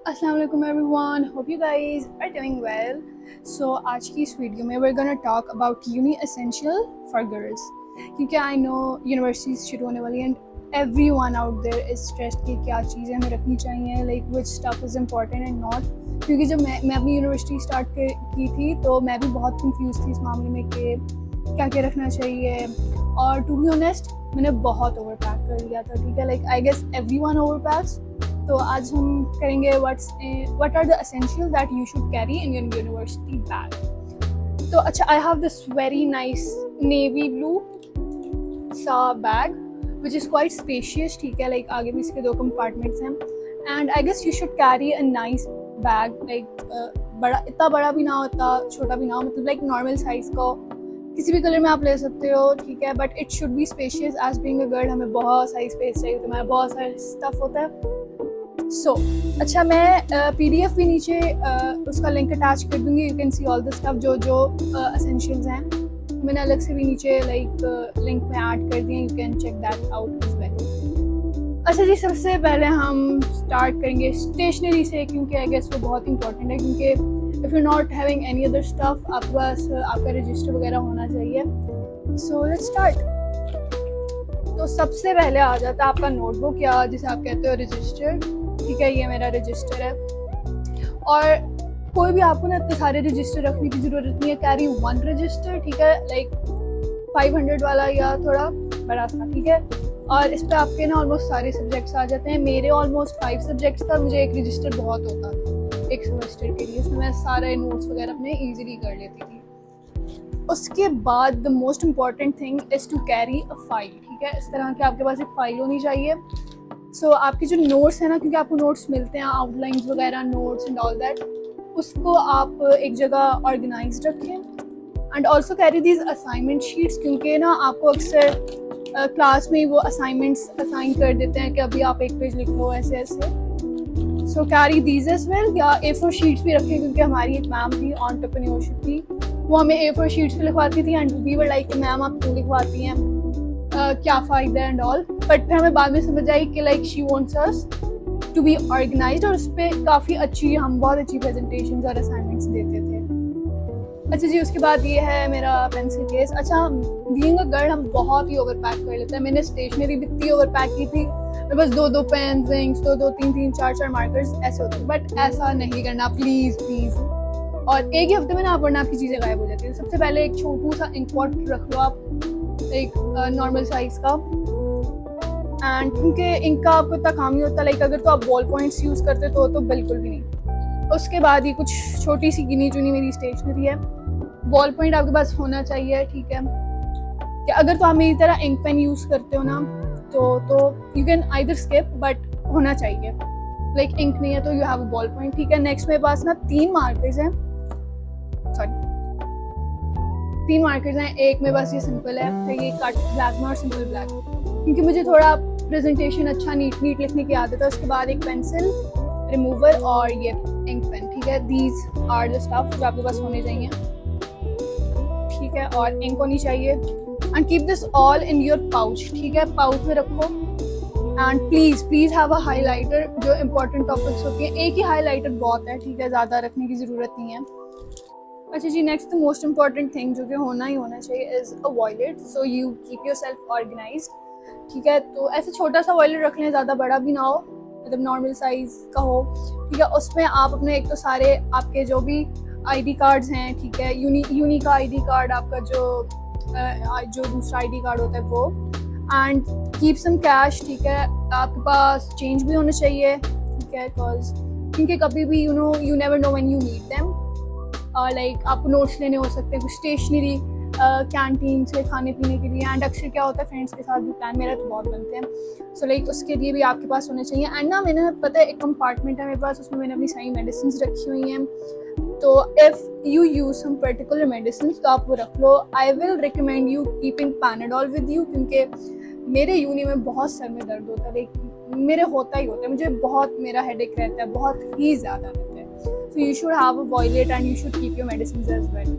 अस्सलाम वालेकुम everyone, hope you guys are doing well. So आज की इस वीडियो में we are gonna talk about uni essential for girls, क्योंकि आई नो यूनिवर्सिटीज़ शुरू होने वाली and everyone out there is stressed कि क्या चीज़ें हमें रखनी चाहिए, like which stuff is important and not. क्योंकि जब मैं अपनी यूनिवर्सिटी स्टार्ट की थी तो मैं भी बहुत कंफ्यूज थी इस मामले में कि क्या क्या रखना चाहिए, और टू बी ऑनेस्ट मैंने बहुत ओवर पैक कर लिया था। ठीक है, like I guess everyone over packs. तो आज हम करेंगे what are the essential that you should carry in your university bag. तो अच्छा, I have this very nice navy blue सा bag which is quite spacious. ठीक है, like आगे भी इसके 2 कंपार्टमेंट्स हैं and I guess you should carry a nice bag, like बड़ा, इतना बड़ा भी ना हो, इतना छोटा भी ना हो, मतलब लाइक नॉर्मल साइज़ का, किसी भी कलर में आप ले सकते हो। ठीक है, but it should be spacious as being a girl. हमें बहुत सारी स्पेस चाहिए, तो हमारा बहुत सारा स्टफ होता है। अच्छा, मैं PDF भी नीचे उसका लिंक अटैच कर दूंगी। You can see all the stuff जो एसेंशियल्स हैं, मैंने अलग से भी नीचे लाइक लिंक में ऐड कर दिए। You can check that out as well. अच्छा जी, सबसे पहले हम स्टार्ट करेंगे स्टेशनरी से, क्योंकि आई गेस वो बहुत इंपॉर्टेंट है। क्योंकि if you not having any other stuff, आपके पास आपका रजिस्टर वगैरह होना चाहिए। So let's start. तो सबसे पहले आ जाता है आपका नोटबुक, या जिसे आप कहते हो रजिस्टर। ठीक है, ये मेरा रजिस्टर है। और कोई भी आपको ना इतने सारे रजिस्टर रखने की ज़रूरत नहीं है। कैरी 1 रजिस्टर, ठीक है, लाइक 500 वाला या थोड़ा बड़ा सा। ठीक है, और इस पर आपके ना ऑलमोस्ट सारे सब्जेक्ट्स आ जाते हैं। मेरे ऑलमोस्ट 5 सब्जेक्ट्स था, मुझे 1 रजिस्टर बहुत होता था एक सेमेस्टर के लिए। इसमें मैं सारे नोट्स वगैरह अपने ईजिली कर लेती थी। उसके बाद the most important thing is to carry a file. ठीक है, इस तरह के आपके पास एक फ़ाइल होनी चाहिए। सो आपके जो नोट्स हैं ना, क्योंकि आपको नोट्स मिलते हैं, आउटलाइंस वगैरह, नोट्स एंड ऑल दैट, उसको आप एक जगह ऑर्गेनाइज रखें। And also carry these assignment sheets, क्योंकि ना आपको अक्सर क्लास में वो असाइनमेंट्स असाइन कर देते हैं कि अभी आप 1 पेज लिख लो, ऐसे ऐसे। सो कैरी दीज एज वेल। या A4 शीट्स भी रखें, क्योंकि हमारी एक मैम थी, एंटरप्रेन्योरशिप थी, वो हमें A4 शीट्स पे लिखवाती थी and we were like ma'am आप क्यों लिखवाती हैं, क्या फ़ायदा एंड ऑल। बट फिर हमें बाद में समझ आई कि like she wants us to be organised, और उस पर काफ़ी अच्छी, हम बहुत अच्छी प्रेजेंटेशंस और असाइनमेंट्स देते थे। अच्छा जी, उसके बाद ये है मेरा पेंसिल केस। अच्छा, बीइंग अ गर्ल हम बहुत ही ओवर पैक कर लेते हैं। मैंने स्टेशनरी भी इतनी ओवर पैक की थी, मेरे पास 2-2 पेन्स, इंक्स, 2-2, 3-3, 4-4 मार्कर्स ऐसे होते हैं। बट ऐसा नहीं करना प्लीज़ प्लीज़। और एक ही हफ्ते में ना आपकी चीज़ें गायब हो जाती है। सबसे पहले एक छोटू सा इंक पॉट रख लो आप, एक नॉर्मल साइज़ का। एंड क्योंकि इंक का आपको इतना काम नहीं होता, लाइक अगर तो आप बॉल पॉइंट्स यूज़ करते तो बिल्कुल भी नहीं। उसके बाद ये कुछ छोटी सी गिनी चुनी मेरी स्टेशनरी है। बॉल पॉइंट आपके पास होना चाहिए। ठीक है, कि अगर तो आप मेरी तरह इंक पेन यूज़ करते हो ना, तो you can either skip, but होना चाहिए। लाइक इंक नहीं है तो you have a ball point. ठीक है, नेक्स्ट मेरे पास ना 3 मार्कर्स हैं, सॉरी 3 मार्कर्स हैं। एक मेरे पास ये सिंपल है, फिर ये कट ब्लैक में और सिंपल ब्लैक, क्योंकि मुझे थोड़ा प्रेजेंटेशन अच्छा नीट लिखने की आदत है। उसके बाद एक पेंसिल रिमूवर और ये इंक पेन। ठीक है, दीज आर द स्टफ जो आपके पास होने चाहिए। ठीक है, और इंक होनी चाहिए। And keep this all in your pouch. ठीक है, पाउच में रखो। And please have a highlighter. जो इंपॉर्टेंट टॉपिक्स होती हैं, एक ही हाईलाइटर बहुत है। ठीक है, ज़्यादा रखने की ज़रूरत नहीं है। अच्छा जी, next the most important thing जो कि होना ही होना चाहिए is a wallet. So you keep your self organised. ठीक है, तो ऐसे छोटा सा वॉलेट रख लें, ज़्यादा बड़ा भी ना हो, मतलब नॉर्मल साइज़ का हो। ठीक है, उसमें आप अपने एक तो सारे आपके जो भी ID कार्ड्स हैं, ठीक है, यूनी का ID कार्ड, आपका जो दूसरा ID कार्ड होता है वो, एंड कीप सम कैश। ठीक है, आपके पास चेंज भी होना चाहिए। ठीक है, क्योंकि कभी भी you never know when you need them. Like आपको नोट्स लेने हो सकते हैं, कुछ स्टेशनरी कैंटीन से खाने पीने के लिए। एंड अक्सर क्या होता है, फ्रेंड्स के साथ भी प्लान मेरा तो बहुत बनते हैं। सो लाइक उसके लिए भी आपके पास होने चाहिए। एंड ना मैंने पता है एक कंपार्टमेंट है मेरे पास, उसमें मैंने अपनी सारी मेडिसिन रखी हुई हैं। तो if you use some particular medicine तो आप वो रख लो। I will recommend you keeping Panadol with you, क्योंकि मेरे यूनी में बहुत सर में दर्द होता है, लाइक मेरे होता ही होता है, मुझे बहुत, मेरा हेडेक रहता है, बहुत ही ज़्यादा रहता है। So you should have a wallet and you should keep your medicine as well.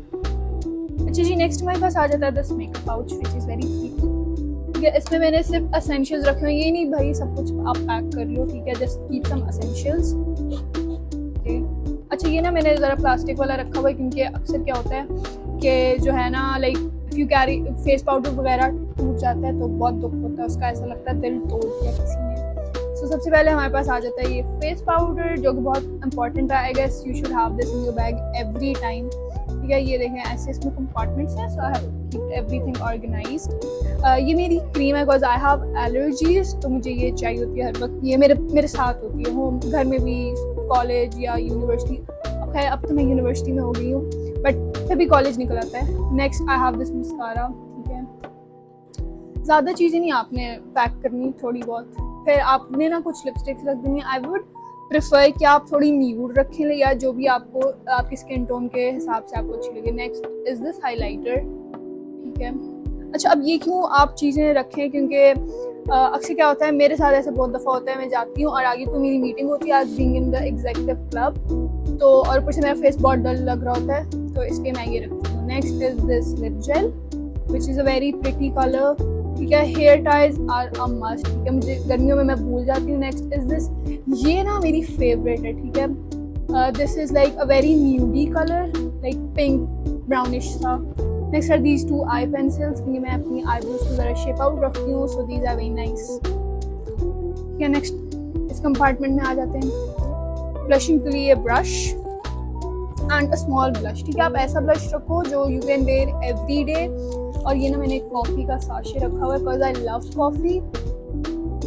अच्छा जी, नेक्स्ट हमारे पास आ जाता है this makeup pouch which is very thick. ठीक है, इसमें मैंने सिर्फ असेंशियल्स रखे हुए हैं। ये नहीं भाई सब कुछ आप पैक कर लो। ठीक है, जस्ट कीप सम असेंशियल्स। अच्छा ये ना मैंने ज़रा प्लास्टिक वाला रखा हुआ है क्योंकि अक्सर क्या होता है कि जो है ना like if you carry face powder वगैरह टूट जाता है तो बहुत दुख होता है उसका, ऐसा लगता है दिल तोड़ दिया किसी ने। सो सबसे पहले हमारे पास आ जाता है ये फेस पाउडर जो कि बहुत इंपॉर्टेंट है। I guess you should have this in your bag every time. ठीक है, ये देखें ऐसे इसमें कंपार्टमेंट्स हैं, so I have keep everything organised. ये मेरी क्रीम है बिकॉज आई हैव एलर्जीज, तो मुझे ये चाहिए होती है हर वक्त। ये मेरे साथ होती है होम, घर में भी, कॉलेज या यूनिवर्सिटी। खैर अब तो मैं यूनिवर्सिटी में हो गई हूँ बट फिर भी कॉलेज निकल आता है। Next I have this mascara. ठीक है, ज़्यादा चीज़ें नहीं आपने पैक करनी, थोड़ी बहुत। फिर आपने ना कुछ लिपस्टिक्स रख देनी। आई वुड प्रेफर कि आप थोड़ी न्यूड रखें या जो भी आपको आपकी स्किन टोन के हिसाब से आपको अच्छी लगे। Next is this highlighter. ठीक है, अच्छा अब ये क्यों आप चीज़ें रखें, क्योंकि अक्सर क्या होता है मेरे साथ ऐसे बहुत दफ़ा होता है, मैं जाती हूँ और आगे कोई मेरी मीटिंग होती है आज being in the executive club, तो और ऊपर से मेरा फेस बहुत डल लग रहा होता है तो इसलिए मैं ये रखती हूँ। Next is this lip gel which is a very pretty colour. ठीक है, hair ties are a must. ठीक है, मुझे गर्मियों में मैं भूल जाती हूँ। नेक्स्ट इज दिस, ये ना मेरी फेवरेट है। ठीक है, this is like a very nudy colour, like pink brownish सा। Next are these 2 eye pencils, क्योंकि मैं अपनी आईब्रोज को ज़रा शेप आउट रखती हूँ, so these are very nice. ठीक है, नेक्स्ट इस कंपार्टमेंट में आ जाते हैं ब्लशिंग के लिए brush and a small blush. ठीक है, आप ऐसा ब्लश रखो जो you can wear every day. और ये ना मैंने एक कॉफ़ी का साशे रखा हुआ है बिकॉज आई लव कॉफ़ी।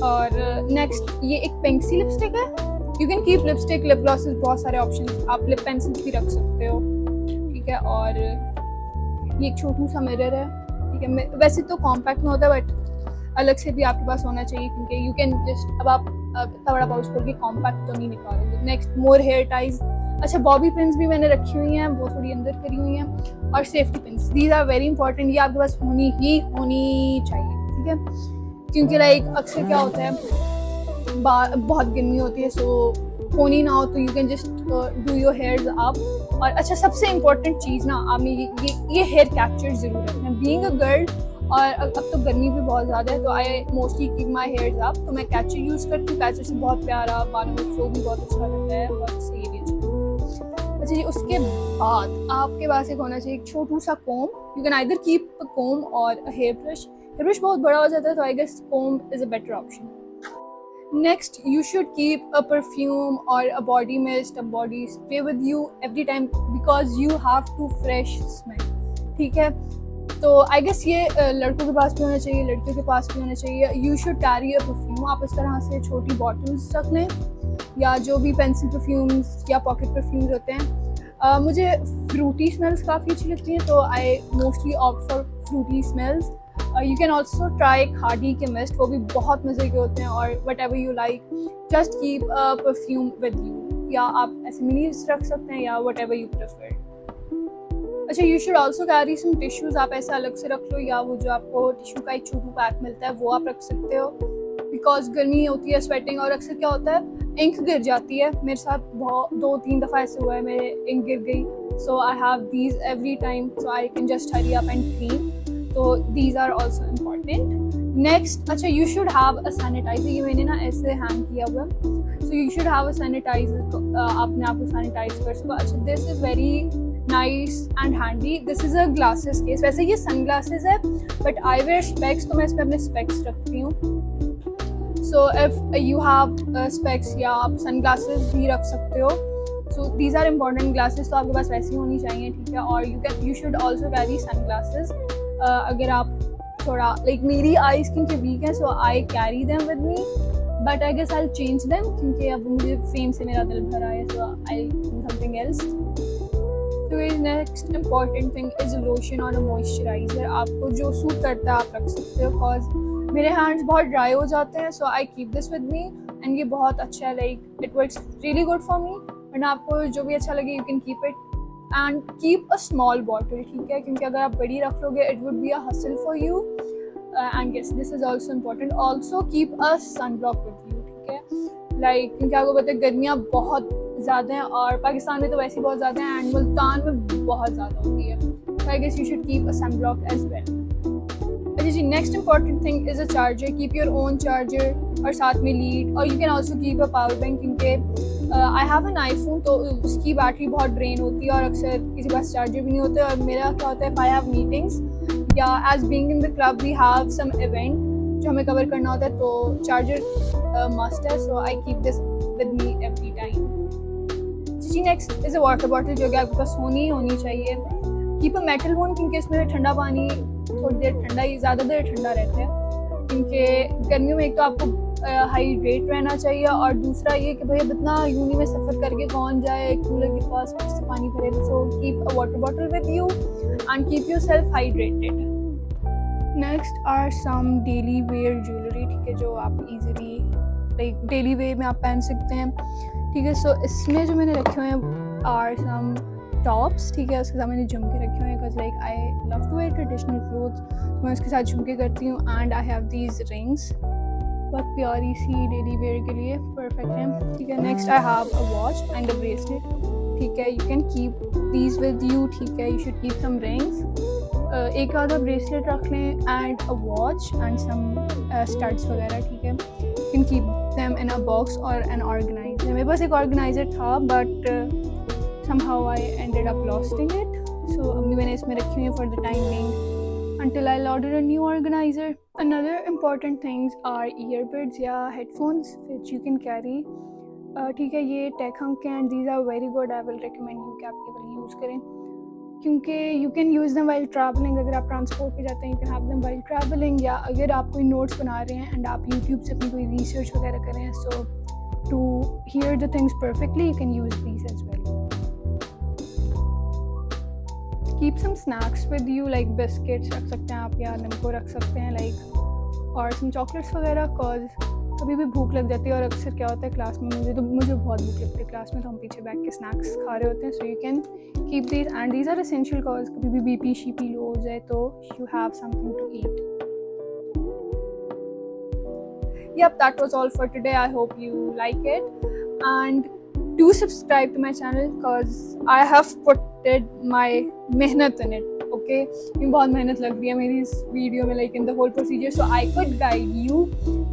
और नेक्स्ट ये एक पिंक सी लिपस्टिक है। You can keep lipstick, lip glosses, बहुत सारे ऑप्शन, आप लिप पेंसिल्स भी रख सकते हो। ठीक है, और ये एक छोटू सा मिरर है। ठीक है, वैसे तो कॉम्पैक्ट में होता है बट अलग से भी आपके पास होना चाहिए क्योंकि यू कैन जस्ट, अब आप इतना बड़ा पाउच करके कॉम्पैक्ट तो नहीं निकालोगे। Next more hair ties. अच्छा बॉबी पिन्स भी मैंने रखी हुई हैं, वो थोड़ी अंदर करी हुई हैं। और safety pins, these are very important, ये आपके पास होनी चाहिए। ठीक है, क्योंकि लाइक अक्सर क्या होता है बहुत गर्मी होती है, सो होनी ना हो तो you can just do your hairs up. और अच्छा सबसे इम्पोर्टेंट चीज़ ना आपने ये हेयर कैप्चर ज़रूर रखना। बीइंग अ गर्ल और अब तो गर्मी भी बहुत ज़्यादा है तो I mostly keep my hairs up, तो मैं कैचर यूज़ करती हूँ। कैचर से बहुत प्यारा बालों में फ्लो भी बहुत अच्छा लगता है और सही भी अच्छा। अच्छा जी, उसके बाद आपके पास एक होना चाहिए एक छोटू सा comb. You can either keep a comb और a hair brush. Hair brush बहुत बड़ा हो जाता है तो I guess comb is a better option. Next, you should keep a perfume or a body mist, a body spray with you every time because you have to fresh smell. ठीक है, तो I guess ये लड़कों के पास भी होना चाहिए, लड़कियों के पास भी होना चाहिए। You should carry a perfume. आप इस तरह से छोटी बॉटल्स रख लें या जो भी पेंसिल परफ्यूम्स या पॉकेट परफ्यूम्स होते हैं। मुझे फ्रूटी स्मेल्स काफ़ी अच्छी लगती हैं तो I mostly opt for fruity smells. You can also try Khadi के मिस्ट, वो भी बहुत मज़े के होते हैं। और whatever you like, just keep a perfume with you, या आप ऐसे मिनीज रख सकते हैं या वट एवर यू प्रेफर। अच्छा, you should also carry some tissues, आप ऐसा अलग से रख लो या वो जो आपको टिश्यू का एक छोटू पैक मिलता है वो आप रख सकते हो बिकॉज गर्मी होती है, स्वेटिंग, और अक्सर क्या होता है इंक गिर जाती है। मेरे साथ बहुत 2-3 दफ़ा ऐसे हुआ है मेरे इंक गिर गई, so I have these every time so I can just hurry up and clean, तो these are also important. Next, अच्छा you should have a sanitiser. ये मैंने ना ऐसे हैंग किया हुआ, so you should have a sanitiser, अपने आप को सैनिटाइज कर सको। अच्छा, this is very nice and handy, this is a glasses case. वैसे ये सन ग्लासेस है बट आई वेयर स्पेक्स, तो मैं इसमें अपने स्पेक्स रखती हूँ। So if you have specs या आप सन ग्लासेस भी रख सकते हो, so these are important glasses, तो आपके पास वैसी होनी चाहिए। ठीक है, और you should also carry sunglasses. अगर आप थोड़ा लाइक मेरी आई स्किन के वीक है so I carry them with me, but I guess I change them क्योंकि अब मुझे फेम से मेरा दिल भरा है, so I do something else. तो next important thing is lotion और अ मॉइस्चराइज़र। आपको जो सूट करता है आप रख सकते हो, बिकॉज मेरे हैंड्स बहुत ड्राई हो जाते हैं, so I keep this with me and ये बहुत अच्छा है, like it works really good for me. And आपको जो भी अच्छा लगे you can keep it and keep a small bottle. ठीक है, क्योंकि अगर आप बड़ी रख लोगे it would be a hassle for you and yes this is also important. Also keep a sunblock with you. ठीक है, लाइक क्योंकि आपको पता है गर्मियाँ बहुत ज़्यादा हैं और पाकिस्तान में तो वैसे ही बहुत ज़्यादा हैं एंड मुल्तान में बहुत ज़्यादा होती है, so I guess you should keep a sunblock as well. अच्छा जी, next important thing is a charger. Keep your own charger और साथ में लीड, और you can also keep a power bank क्योंकि आई हैव एन आईफोन, तो उसकी battery बहुत drain होती है और अक्सर किसी के पास चार्जर भी नहीं होता। और मेरा क्या होता है, आई हैव मीटिंग्स या as being in the club we have some event जो हमें कवर करना होता है, तो चार्जर मस्ट है। So I keep this with me every time. जी next is a water bottle, जो कि आपके पास होनी चाहिए। कीप अ मेटल वन, क्योंकि इसमें ठंडा पानी थोड़ी देर ठंडा ही ज़्यादा देर ठंडा रहता है, क्योंकि गर्मियों में एक तो आपको हाइड्रेट रहना चाहिए और दूसरा ये कि भाई अब इतना यूनी में सफ़र करके कौन जाए कूलर के पास से पानी भरे। So keep a water bottle with you and keep yourself hydrated. Next are some daily wear jewellery, ठीक है, जो आप इजीली लाइक डेली वेयर में आप पहन सकते हैं, ठीक है। सो इसमें जो मैंने रखे हुए हैं आर सम टॉप्स, ठीक है, उसके साथ मैंने झुमके रखे हुए हैं because like I love to wear traditional clothes, मैं उसके साथ झुमके करती हूँ। And I have these rings, बहुत प्यारी सी डेली वेयर के लिए परफेक्ट है, ठीक है। Next I have a watch and a bracelet, ठीक है, you can keep these with you, ठीक है। You should keep some rings, एक आधा ब्रेसलेट रख लें and a watch and some studs वगैरह, ठीक है। You can keep them in a box और एन ऑर्गेनाइजर। मेरे पास एक ऑर्गेनाइजर था but somehow I ended up losing it, so अभी मैंने इसमें रखी हुई है for the time being until I'll order a new organizer. Another important things are earbuds या headphones which you can carry, ठीक है। ये टेकहंक के and these are very good. I will recommend you कि आप ये वाली यूज़ करें, क्योंकि you can use them while traveling। अगर आप ट्रांसपोर्ट पे जाते हैं you can have them while traveling, या अगर आप कोई नोट्स बना रहे हैं एंड आप यूट्यूब से अपनी कोई रिसर्च वगैरह कर रहे हैं, so to hear the things perfectly you can use these as well. Keep some snacks with you, like biscuits रख सकते हैं आप या नमको रख सकते हैं लाइक, और सम चॉकलेट्स वगैरह, कॉज कभी भी भूख लग जाती है। और अक्सर क्या होता है क्लास में, मुझे बहुत भूख लगती है क्लास में, तो हम पीछे बैठ के स्नैक्स खा रहे होते हैं। So you can keep these and these are essential, cause कभी भी बीपी शीपी लो हो जाए तो you have something to eat. Yep, that was all for today. I hope you like it and do subscribe to my channel because I have put my मेहनत in it. Okay, ये बहुत मेहनत लग रही है मेरी इस वीडियो में, like in the whole procedure, so I could guide you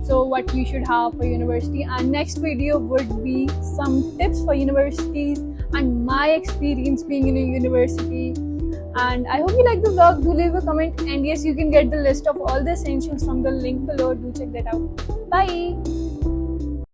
so what you should have for university. And next video would be some tips for universities and my experience being in a university. And I hope you like the vlog. Do leave a comment, and yes, you can get the list of all the essentials from the link below. Do check that out. Bye.